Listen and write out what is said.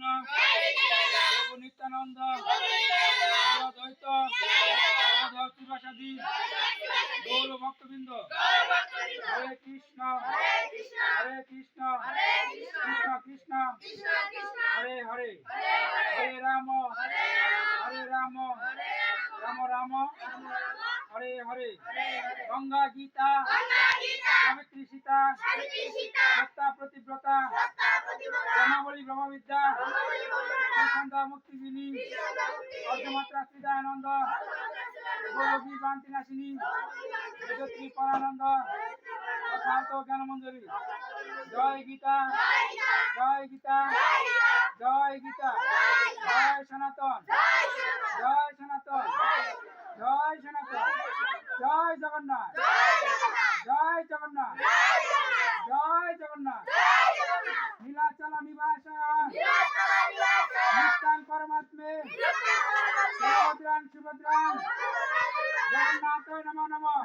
প্রভু নিত্যানন্দ দ্বৈত শিবাসাদী গৌর ভক্তবৃন্দ হরে কৃষ্ণ হরে কৃষ্ণ কৃষ্ণ কৃষ্ণ হরে হরে হরে রাম রাম রাম হরে হরে গঙ্গা গীতা সাবিত্রী সীতা সত্তা প্রতিব্রতা ব্রহ্মাবলী ব্রহ্মবিদ্যা শ্রীকান্ত মুক্তিদিনী অর্ধমাত্রা শ্রীদয়ানন্দ গৌরী বান্তি নাশিনী বেদশ্রী পরানন্দ যথার্থ জ্ঞানমঞ্জরী জয় গীতা জয় গীতা জয় গীতা জয় সনাতন জয় সনাতন জয় সনাতন জয় জগন্নাথ জয় জগন্নাথ জয় জগন্নাথ নীলাচল নিবাসায় নিত্যাং পরমাত্মে সুভদ্রাং সুভদ্রাং জগন্নাথায় নমো নমঃ।